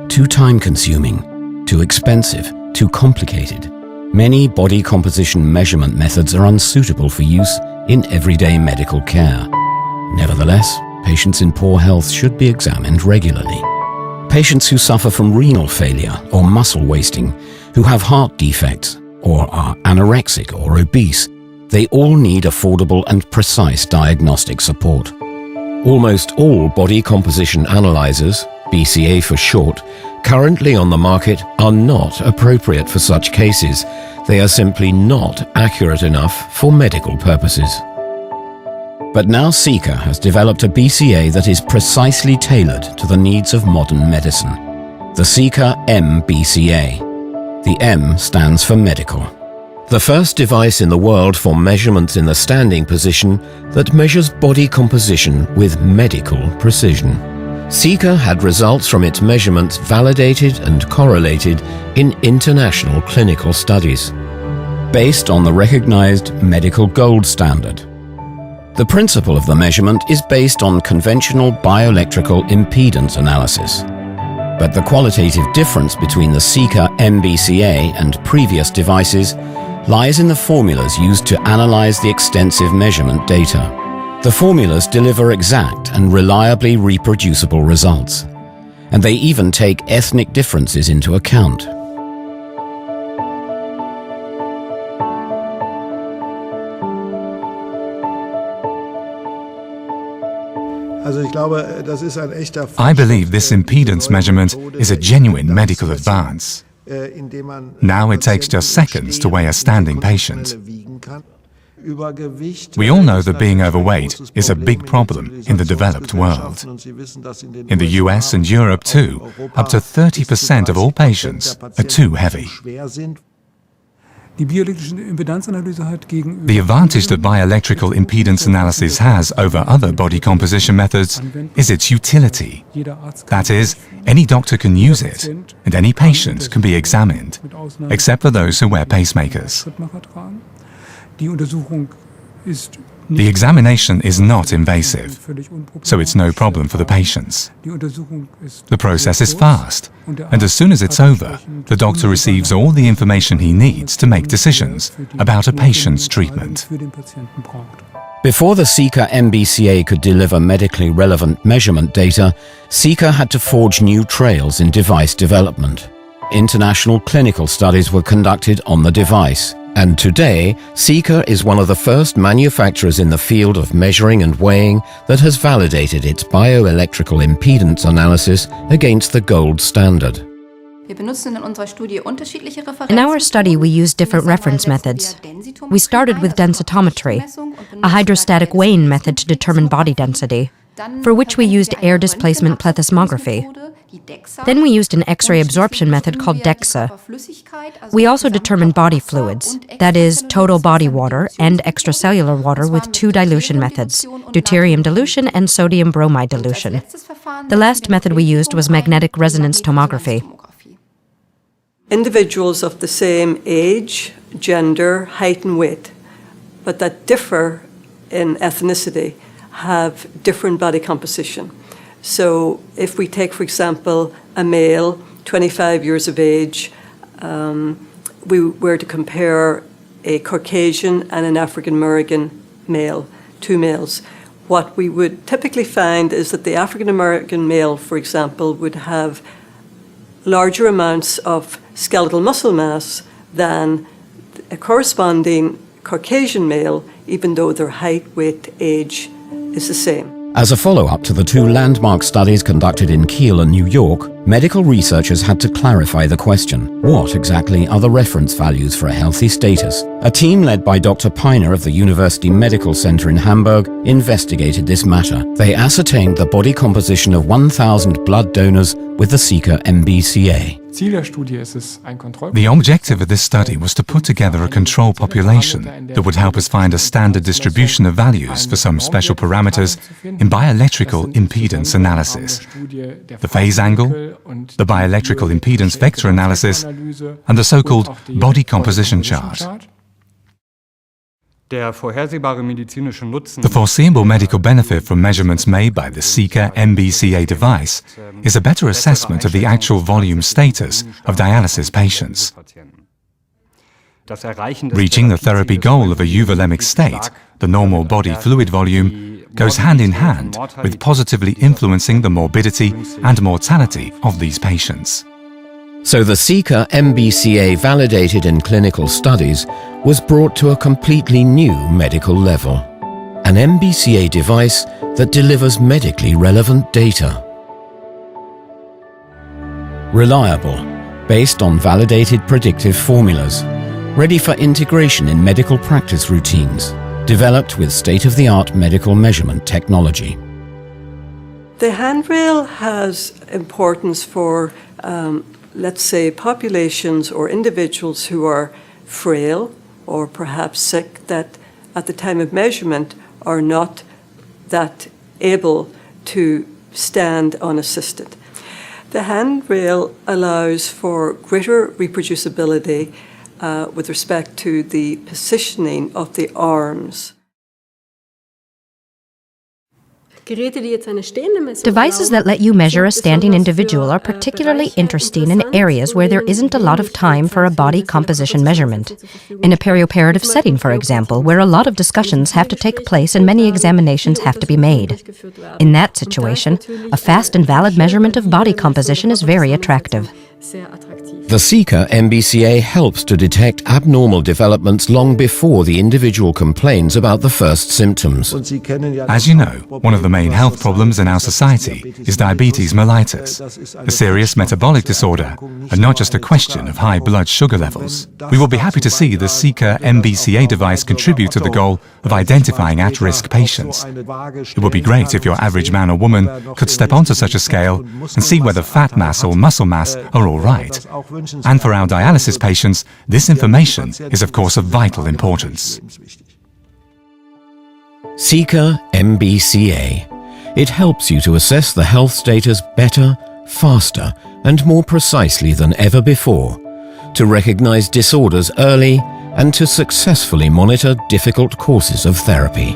too time-consuming, too expensive, too complicated. Many body composition measurement methods are unsuitable for use in everyday medical care. Nevertheless, patients in poor health should be examined regularly. Patients who suffer from renal failure or muscle wasting, who have heart defects, or are anorexic or obese, they all need affordable and precise diagnostic support. Almost all body composition analyzers, BCA for short, currently on the market are not appropriate for such cases. They are simply not accurate enough for medical purposes. But now Sika has developed a BCA that is precisely tailored to the needs of modern medicine. The Sika M-BCA. The M stands for medical. The first device in the world for measurements in the standing position that measures body composition with medical precision. Sika had results from its measurements validated and correlated in international clinical studies, based on the recognized medical gold standard. The principle of the measurement is based on conventional bioelectrical impedance analysis. But the qualitative difference between the Sika M-BCA and previous devices lies in the formulas used to analyze the extensive measurement data. The formulas deliver exact and reliably reproducible results, and they even take ethnic differences into account. I believe this impedance measurement is a genuine medical advance. Now it takes just seconds to weigh a standing patient. We all know that being overweight is a big problem in the developed world. In the US and Europe too, up to 30% of all patients are too heavy. The advantage that bioelectrical impedance analysis has over other body composition methods is its utility. That is, any doctor can use it, and any patient can be examined, except for those who wear pacemakers. The examination is not invasive, so it's no problem for the patients. The process is fast, and as soon as it's over, the doctor receives all the information he needs to make decisions about a patient's treatment. Before the Sika M-BCA could deliver medically relevant measurement data, Sika had to forge new trails in device development. International clinical studies were conducted on the device. And today, Sika is one of the first manufacturers in the field of measuring and weighing that has validated its bioelectrical impedance analysis against the gold standard. In our study, we used different reference methods. We started with densitometry, a hydrostatic weighing method to determine body density, for which we used air displacement plethysmography. Then we used an X-ray absorption method called DEXA. We also determined body fluids, that is, total body water and extracellular water with two dilution methods, deuterium dilution and sodium bromide dilution. The last method we used was magnetic resonance tomography. Individuals of the same age, gender, height and weight, but that differ in ethnicity, have different body composition. So if we take, for example, a male, 25 years of age, we were to compare a Caucasian and an African American male, two males, what we would typically find is that the African American male, for example, would have larger amounts of skeletal muscle mass than a corresponding Caucasian male, even though their height, weight, age is the same. As a follow-up to the two landmark studies conducted in Kiel and New York, medical researchers had to clarify the question, what exactly are the reference values for a healthy status? A team led by Dr. Peiner of the University Medical Center in Hamburg investigated this matter. They ascertained the body composition of 1,000 blood donors with the Sika M-BCA. The objective of this study was to put together a control population that would help us find a standard distribution of values for some special parameters in bioelectrical impedance analysis, the phase angle, the bioelectrical impedance vector analysis, and the so-called body composition chart. The foreseeable medical benefit from measurements made by the Seeker MBCA device is a better assessment of the actual volume status of dialysis patients. Reaching the therapy goal of a euvolemic state, the normal body fluid volume, goes hand in hand with positively influencing the morbidity and mortality of these patients. So the Seeker MBCA, validated in clinical studies, was brought to a completely new medical level. An MBCA device that delivers medically relevant data. Reliable, based on validated predictive formulas, ready for integration in medical practice routines, developed with state-of-the-art medical measurement technology. The handrail has importance for let's say, populations or individuals who are frail or perhaps sick that at the time of measurement are not that able to stand unassisted. The handrail allows for greater reproducibility with respect to the positioning of the arms. Devices that let you measure a standing individual are particularly interesting in areas where there isn't a lot of time for a body composition measurement. In a perioperative setting, for example, where a lot of discussions have to take place and many examinations have to be made. In that situation, a fast and valid measurement of body composition is very attractive. The Seeker MBCA helps to detect abnormal developments long before the individual complains about the first symptoms. As you know, one of the main health problems in our society is diabetes mellitus, a serious metabolic disorder and not just a question of high blood sugar levels. We will be happy to see the Seeker MBCA device contribute to the goal of identifying at-risk patients. It would be great if your average man or woman could step onto such a scale and see whether fat mass or muscle mass are all right. And for our dialysis patients, this information is of course of vital importance. Seeker MBCA. It helps you to assess the health status better, faster, and more precisely than ever before, to recognize disorders early and to successfully monitor difficult courses of therapy.